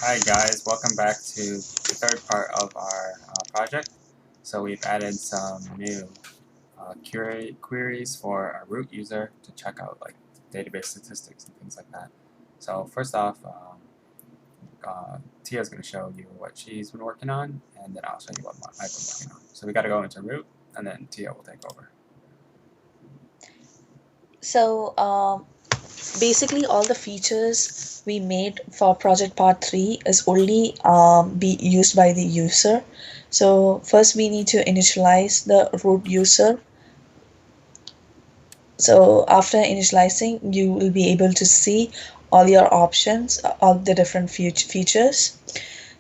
Hi guys, welcome back to the third part of our project. So we've added some new queries for our root user to check out like database statistics and things like that. So first off, Tia's going to show you what she's been working on, and then I'll show you what I've been working on. So we got to go into root, and then Tia will take over. So basically all the features we made for project part 3 is only be used by the user. So first we need to initialize the root user. So after initializing, you will be able to see all your options, all the different features.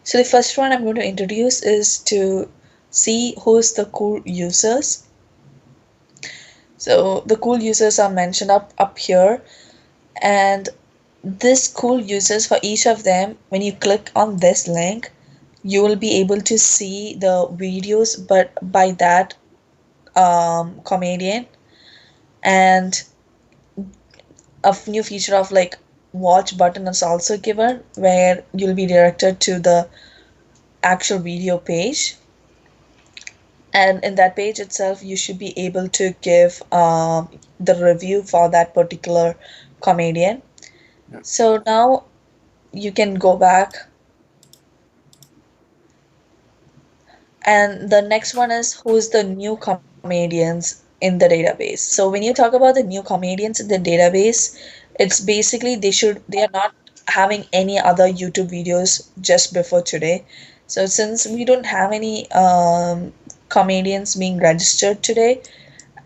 So the first one I'm going to introduce is to see who's the cool users. So the cool users are mentioned up here, and this cool users, for each of them, when you click on this link, you will be able to see the videos but by that comedian, and a new feature of like watch button is also given, where you'll be directed to the actual video page, and in that page itself you should be able to give the review for that particular comedian. Yep. So now you can go back, and the next one is who's the new comedians in the database. So when you talk about the new comedians in the database, it's basically they are not having any other YouTube videos just before today. So since we don't have any comedians being registered today,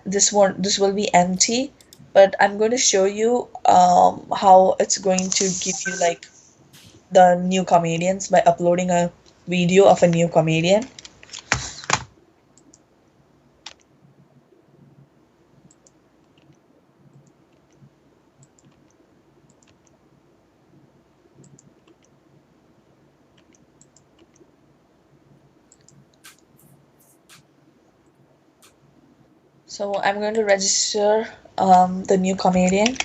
this will be empty. But I'm going to show you how it's going to give you like the new comedians by uploading a video of a new comedian. So I'm going to register the new comedian.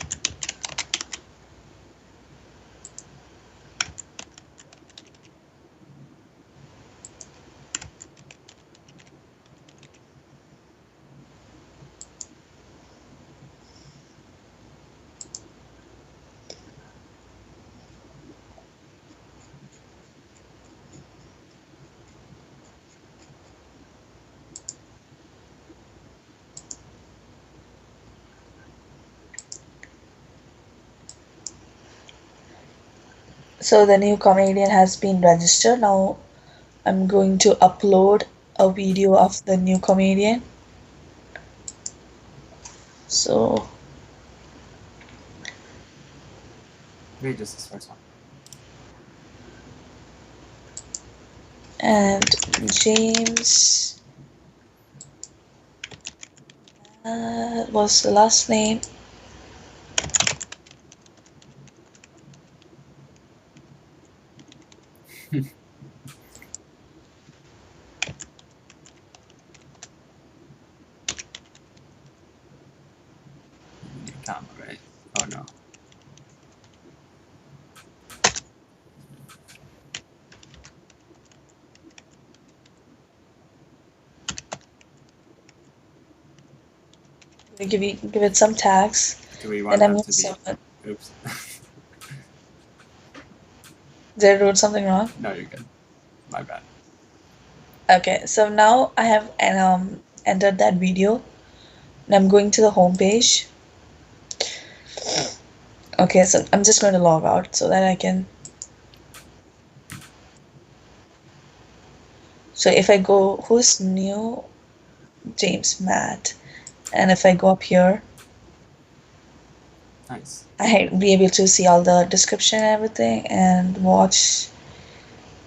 So the new comedian has been registered. Now I'm going to upload a video of the new comedian. So Read just this first one. and James was the last name. You need a comma, right? Oh no. Give it some tags. Do we Then want I'm them going to to be? submit. Oops. Did I wrote something wrong? No, you're good. My bad. Okay, so now I have entered that video, and I'm going to the home page. Okay, so I'm just going to log out so that I can. So if I go, who's new? James Matt. And if I go up here, Nice. I be able to see all the description and everything, and watch.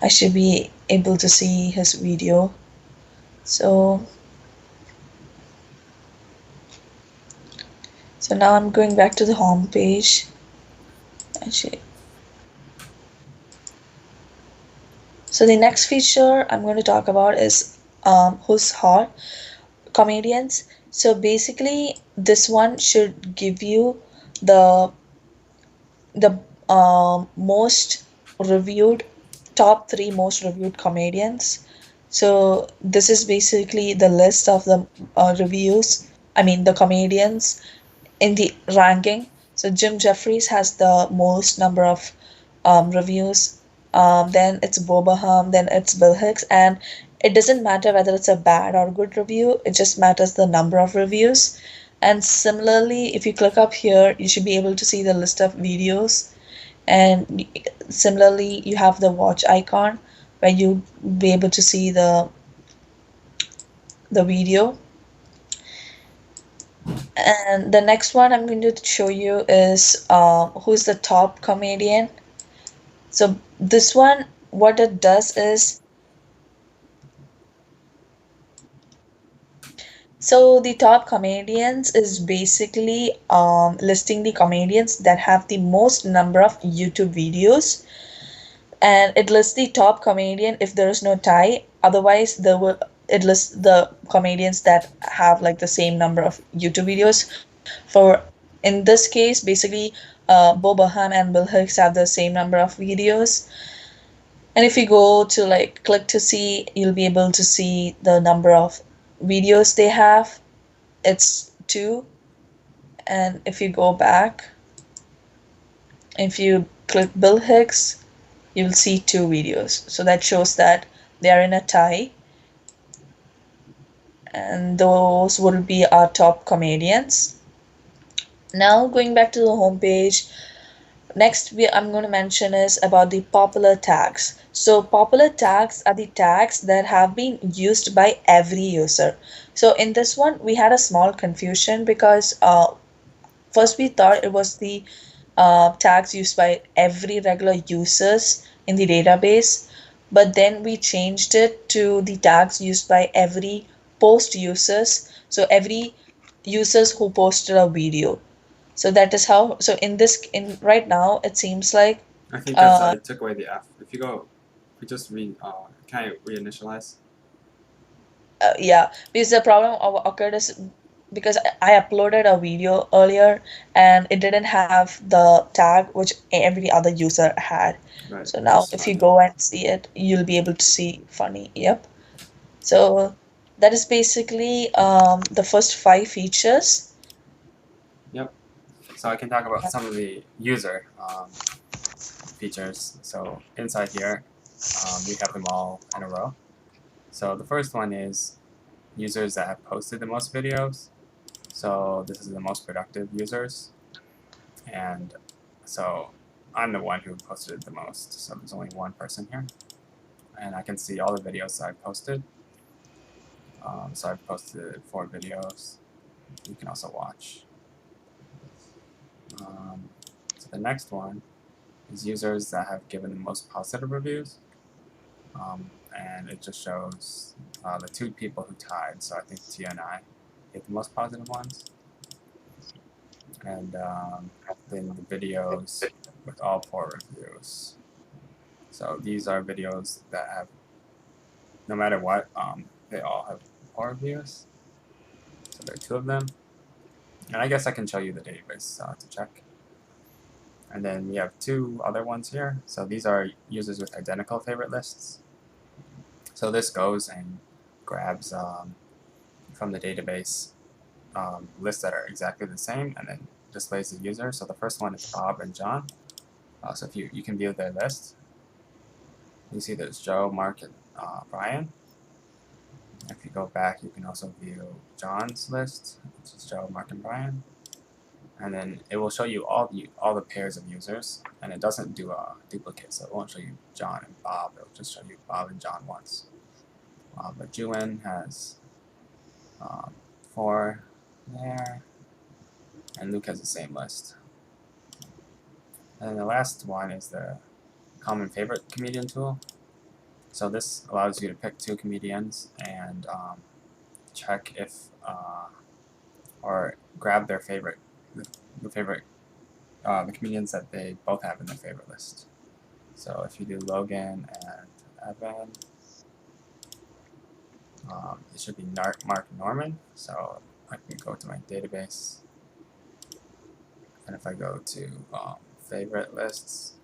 I should be able to see his video. So now I'm going back to the home page. Actually, so the next feature I'm going to talk about is who's hot comedians. So basically, this one should give you the most reviewed top 3 most reviewed comedians. So this is basically the list of the reviews. I mean the comedians in the ranking. So Jim Jeffries has the most number of reviews. Then it's Bobaham, then it's Bill Hicks, and it doesn't matter whether it's a bad or good review, it just matters the number of reviews. And similarly, if you click up here, you should be able to see the list of videos. And similarly, you have the watch icon where you be able to see the video. And the next one I'm going to show you is who's the top comedian. So this one, what it does is, so the top comedians is basically listing the comedians that have the most number of YouTube videos, and it lists the top comedian if there is no tie. Otherwise, it lists the comedians that have like the same number of YouTube videos. For in this case, basically, Bo Burnham and Bill Hicks have the same number of videos. And if you go to like click to see, you'll be able to see the number of videos they have. It's 2. And if you go back, if you click Bill Hicks, you'll see 2 videos. So that shows that they are in a tie. And those will be our top comedians. Now going back to the home page, next I'm going to mention is about the popular tags. So popular tags are the tags that have been used by every user. So in this one, we had a small confusion because first we thought it was the tags used by every regular users in the database, but then we changed it to the tags used by every post users. So every users who posted a video. So that is how. So in right now, it seems like I think that's I took away the F. If you just can I reinitialize? Yeah, because the problem occurred is because I uploaded a video earlier and it didn't have the tag which every other user had. Right. So now if you go and see it, you'll be able to see funny. Yep. So that is basically the first 5 features. Yep. So I can talk about some of the user features. So inside here, we have them all in a row. So the first one is users that have posted the most videos. So this is the most productive users. And so I'm the one who posted the most. So there's only one person here. And I can see all the videos I've posted. So I've posted 4 videos. You can also watch. So the next one is users that have given the most positive reviews. And it just shows the 2 people who tied. So I think Tia and I get the most positive ones. And then the videos with all 4 reviews. So these are videos that have, no matter what, they all have 4 reviews. So there are 2 of them. And I guess I can show you the database to check. And then we have 2 other ones here. So these are users with identical favorite lists. So this goes and grabs from the database lists that are exactly the same and then displays the user. So the first one is Bob and John. So if you can view their list. You see there's Joe, Mark, and Brian. If you go back, you can also view John's list, which is Joe, Mark, and Brian. And then it will show you all the pairs of users, and it doesn't do a duplicate, so it won't show you John and Bob. It'll just show you Bob and John once. But Juan has 4 there, and Luke has the same list. And then the last one is the common favorite comedian tool. So this allows you to pick 2 comedians and check if or grab their favorite, the comedians that they both have in their favorite list. So if you do Logan and Evan, it should be Mark Norman. So I can go to my database, and if I go to favorite lists,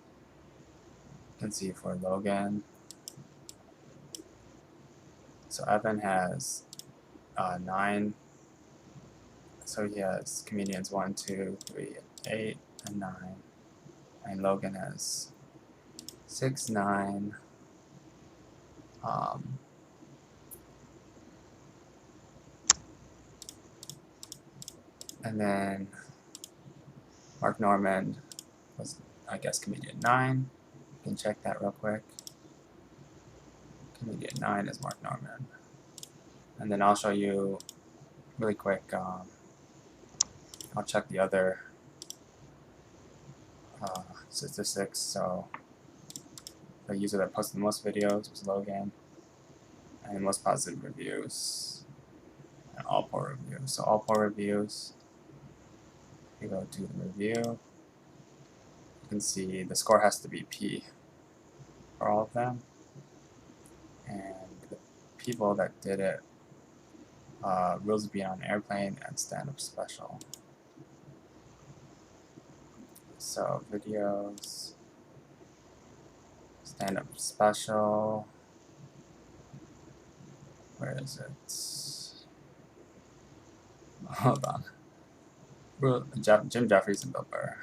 can see for Logan. So Evan has 9. So he has comedians 1, 2, 3, 8, and 9. And Logan has 6, 9. And then Mark Norman was, I guess, comedian 9. You can check that real quick. Comedian 9 is Mark Norman. And then I'll show you really quick. I'll check the other statistics. So the user that posted the most videos was Logan, and the most positive reviews, and all poor reviews. So all poor reviews, you go to the review, you can see the score has to be P for all of them, and the people that did it, Rules of Being on an Airplane and Stand Up Special. So videos, Stand Up Special, where is it? Hold on. Jim Jeffries and Bill Burr.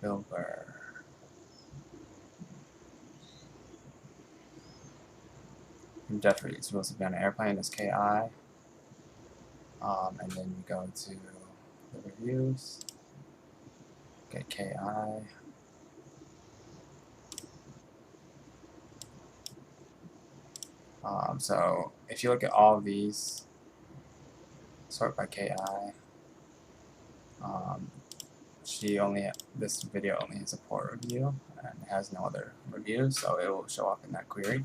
Bill Burr. Jim Jeffries Rules to Be on an Airplane is KI. And then you go to the reviews, get KI. So if you look at all of these, sort by KI, this video only has a poor review and has no other reviews, so it will show up in that query.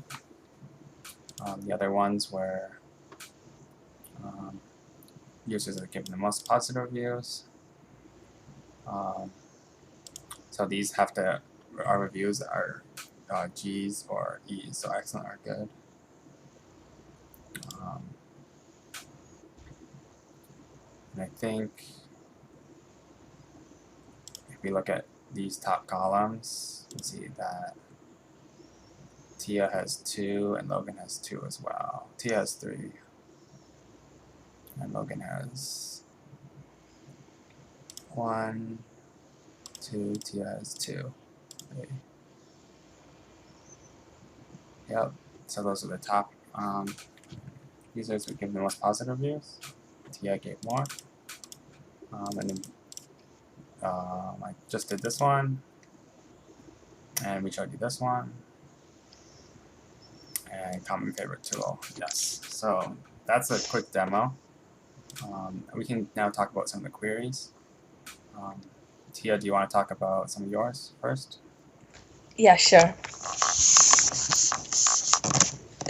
The other ones where users are given the most positive reviews. So these our reviews are G's or E's, so excellent or good. And I think if we look at these top columns, you can see that Tia has 2 and Logan has 2 as well. Tia has 3 and Logan has 1, 2, Tia has 2. 3. Yep, so those are the top users who give the most positive reviews. Tia gave more. And then I just did this one, and we showed you this one, and common favorite tool, yes. So that's a quick demo. We can now talk about some of the queries. Tia, do you want to talk about some of yours first? Yeah, sure.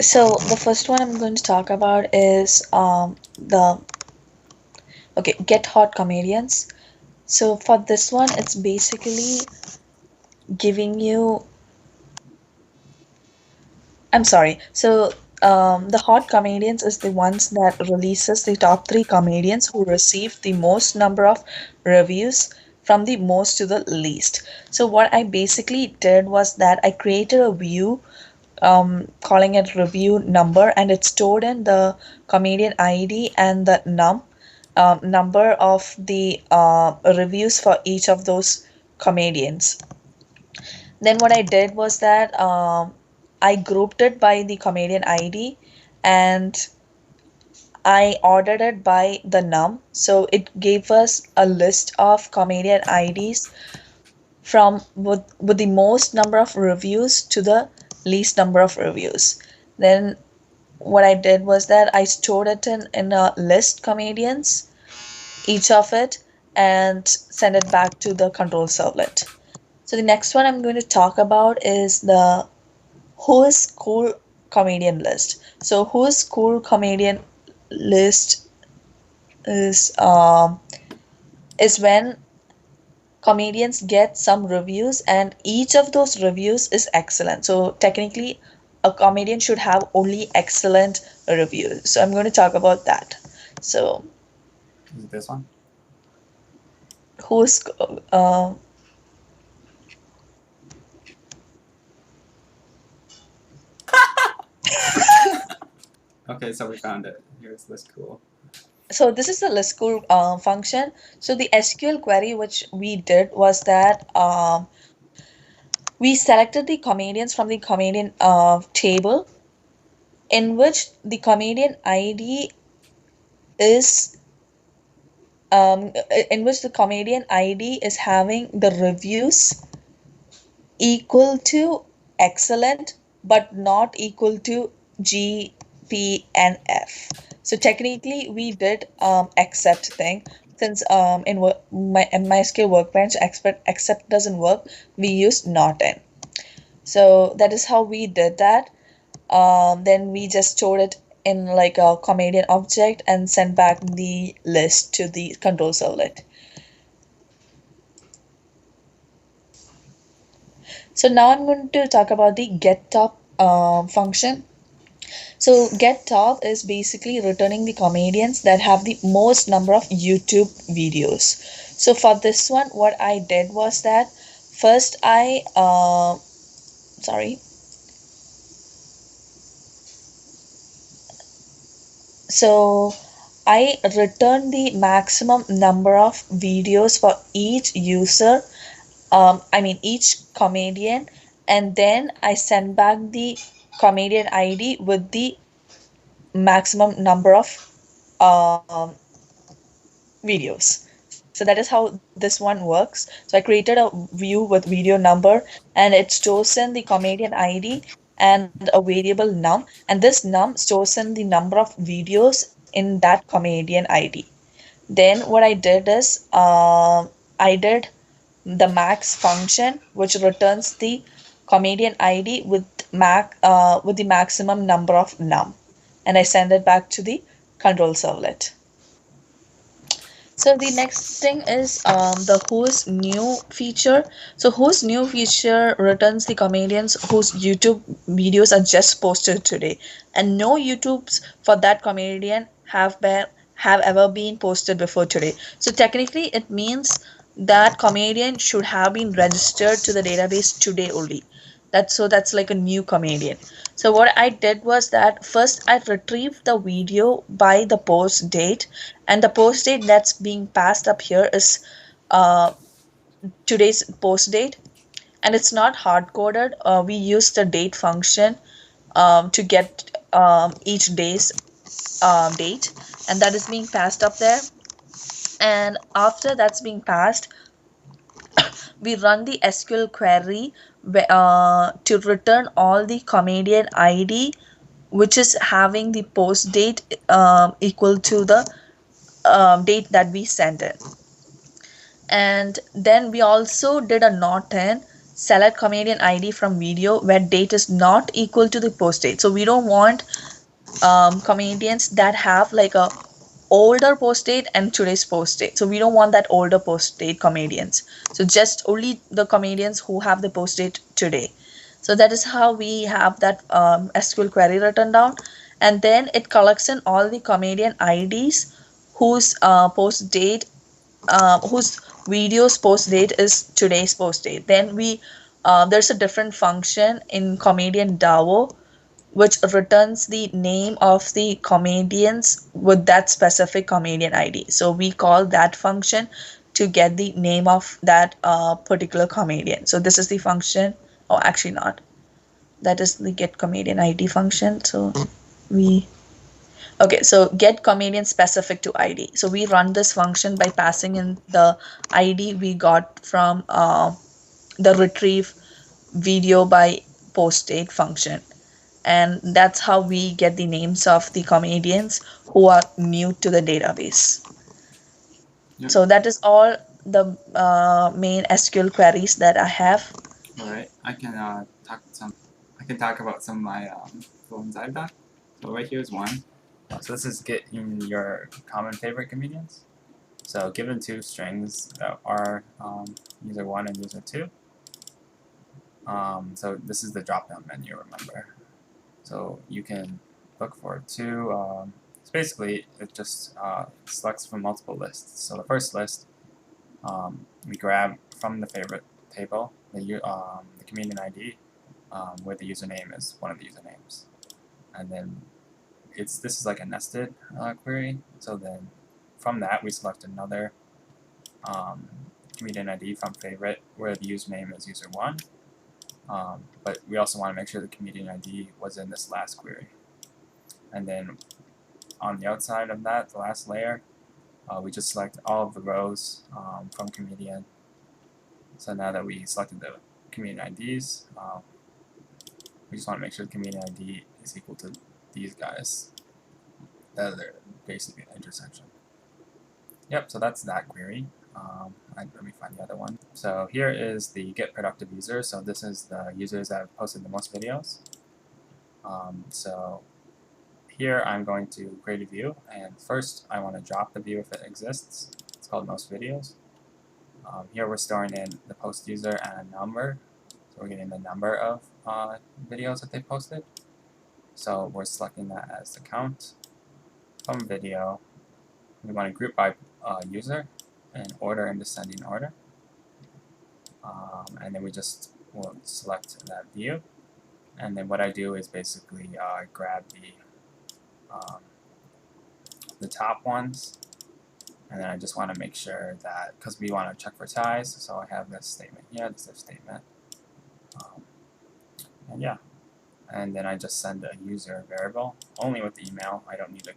So the first one I'm going to talk about is get hot comedians. So for this one, it's basically giving you. I'm sorry. So the hot comedians is the ones that releases the top 3 comedians who received the most number of reviews from the most to the least. So what I basically did was that I created a view calling it review number, and it stored in the comedian ID and the number of the reviews for each of those comedians. Then what I did was that I grouped it by the comedian ID and I ordered it by the so it gave us a list of comedian IDs from with the most number of reviews to the least number of reviews. Then what I did was that I stored it in a list comedians, each of it, and send it back to the control servlet. So the next one I'm going to talk about is the who is cool comedian list. So who is cool comedian list is when comedians get some reviews and each of those reviews is excellent. So technically a comedian should have only excellent reviews. So I'm going to talk about that. So is it this one? who's Okay, so we found it. Here's this cool. so this is the list function. So the SQL query which we did was that we selected the comedians from the comedian table, in which the comedian ID is in which the comedian ID is having the reviews equal to excellent but not equal to G, P, and F. So technically, we did accept thing, since in MySQL Workbench accept doesn't work. We used not in. So that is how we did that. Then we just stored it in like a comedian object and sent back the list to the control servlet. So now I'm going to talk about the get top function. So get top is basically returning the comedians that have the most number of YouTube videos. So for this one, what I did was that first sorry. So I return the maximum number of videos for each user, each comedian, and then I send back the comedian ID with the maximum number of um, videos. So that is how this one works. So I created a view with video number, and it's chosen the comedian ID and a variable num, and this num stores in the number of videos in that comedian ID. Then what I did is I did the max function, which returns the comedian ID with the maximum number of num, and I send it back to the control servlet. So the next thing is the who's new feature. So who's new feature returns the comedians whose YouTube videos are just posted today, and no YouTubes for that comedian have ever been posted before today. So technically, it means that comedian should have been registered to the database today only. That's like a new comedian. So what I did was that first I retrieved the video by the post date, and the post date that's being passed up here is uh, today's post date, and it's not hard coded. We use the date function to get each day's date, and that is being passed up there. And after that's being passed, we run the SQL query to return all the comedian ID which is having the post date equal to the date that we sent it. And then we also did a not in select comedian ID from video where date is not equal to the post date. So we don't want comedians that have like a older post date and today's post date. So we don't want that older post date comedians. So just only the comedians who have the post date today. So that is how we have that SQL query written down, and then it collects in all the comedian IDs whose post date whose video's post date is today's post date. Then we there's a different function in comedian DAO which returns the name of the comedians with that specific comedian ID. So we call that function to get the name of that particular comedian. So this is the function. Oh, actually not. That is the get comedian ID function. So we okay. So get comedian specific to ID. So we run this function by passing in the ID we got from the retrieve video by post date function, and that's how we get the names of the comedians who are new to the database. Yep. So that is all the main SQL queries that I have. All right, I can talk about some of my ones I've done. So right here is one. So this is getting your common favorite comedians. So given two strings that are user one and user two. So this is the drop-down menu, remember. So you can look for two. So basically, it just selects from multiple lists. So the first list we grab from the favorite table the comedian ID where the username is one of the usernames, and then this is like a nested query. So then from that we select another comedian ID from favorite where the username is user1, but we also want to make sure the comedian ID was in this last query. And then on the outside of that, the last layer, we just select all of the rows from comedian. So now that we selected the comedian IDs, we just want to make sure the comedian ID is equal to these guys. That are basically an intersection. Yep, so that's that query. Let me find the other one. So here is the get productive users. So this is the users that have posted the most videos. So here I'm going to create a view, and first I want to drop the view if it exists. It's called most videos. Here we're storing in the post user and a number. So we're getting the number of videos that they posted. So we're selecting that as the count from video. We want to group by user and order in descending order. And then we just will select that view. And then what I do is basically grab the top ones, and then I just want to make sure that, because we want to check for ties, so I have this statement here, this if statement, and yeah, and then I just send a user variable, only with the email. I don't need to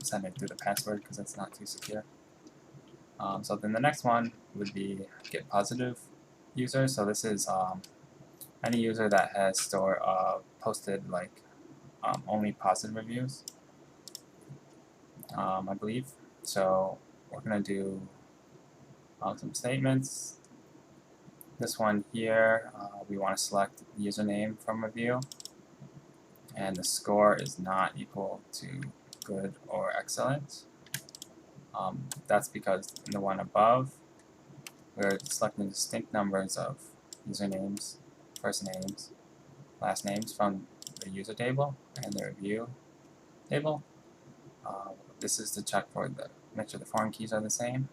send it through the password because it's not too secure. So then the next one would be get positive user. So this is any user that has posted like only positive reviews, I believe. So we're gonna do some statements. This one here, we want to select the username from review, and the score is not equal to good or excellent. That's because in the one above, we're selecting distinct numbers of usernames, first names, last names from the user table and the review table. This is to check for make sure the foreign keys are the same,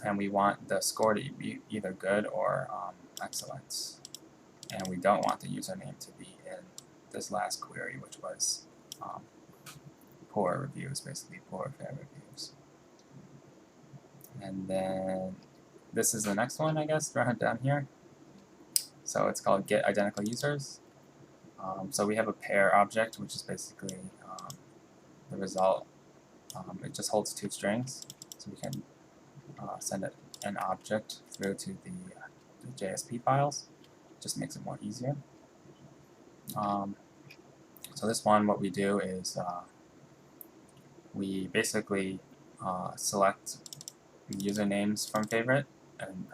and we want the score to be either good or excellent, and we don't want the username to be in this last query, which was poor reviews, basically poor fair reviews. And then this is the next one, I guess, right down here. So it's called get identical users. So we have a pair object, which is basically the result. It just holds two strings, so we can send an object through to the JSP files. Just makes it more easier. So this one, what we do is we basically select the usernames from favorite, and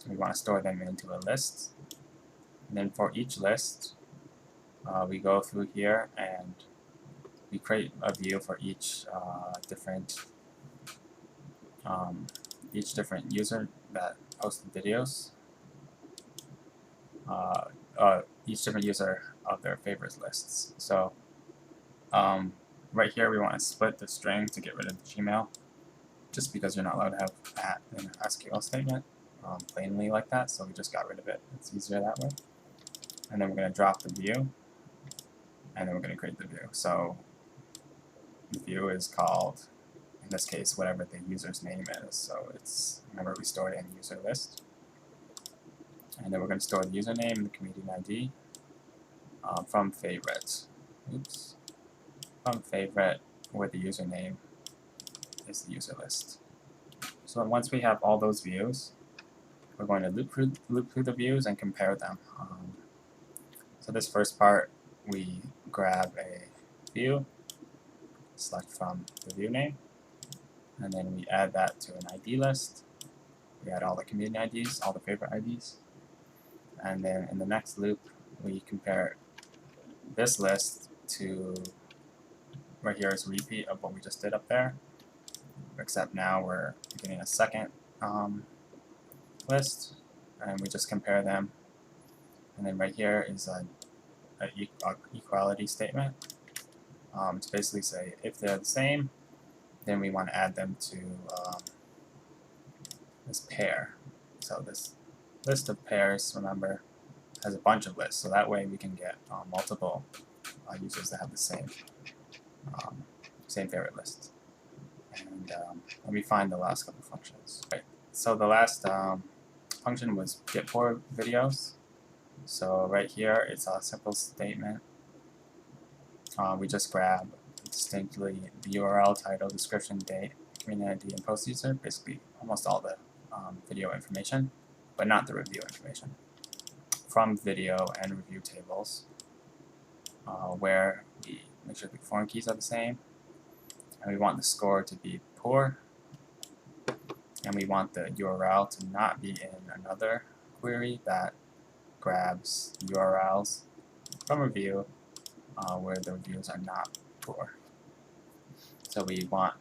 we want to store them into a list. And then for each list, we go through here and we create a view for each different user that posted videos. Each different user of their favorites lists. So right here we want to split the string to get rid of the Gmail, just because you're not allowed to have at in an SQL statement plainly like that, so we just got rid of it. It's easier that way. And then we're going to drop the view, and then we're going to create the view. So the view is called, in this case, whatever the user's name is. So it's, remember, we stored it in user list. And then we're going to store the username, the comedian ID, from favorite. Oops. From favorite, where the username is the user list. So once we have all those views, we're going to loop through the views and compare them. So this first part, we grab a view, select from the view name, and then we add that to an ID list. We add all the comedian IDs, all the favorite IDs. And then in the next loop, we compare this list to, right here is a repeat of what we just did up there, except now we're getting a second list, and we just compare them. And then right here is a equality statement to basically say if they're the same, then we want to add them to this pair. So this list of pairs, remember, has a bunch of lists, so that way we can get multiple users that have the same favorite list. And let me find the last couple functions. Right. So the last function was get poor videos. So right here, it's a simple statement. We just grab distinctly the URL, title, description, date, community, and post user, basically almost all the video information, but not the review information, from video and review tables, where we make sure the foreign keys are the same, and we want the score to be poor, and we want the URL to not be in another query that grabs URLs from review where the reviews are not poor. So we want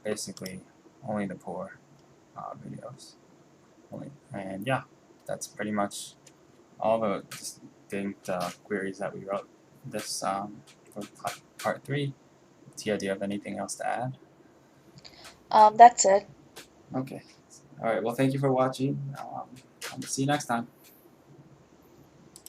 basically only the poor videos. And yeah, that's pretty much all the distinct queries that we wrote this for part 3. Tia, do you have anything else to add? That's it. Okay. All right. Well, thank you for watching. I'll see you next time.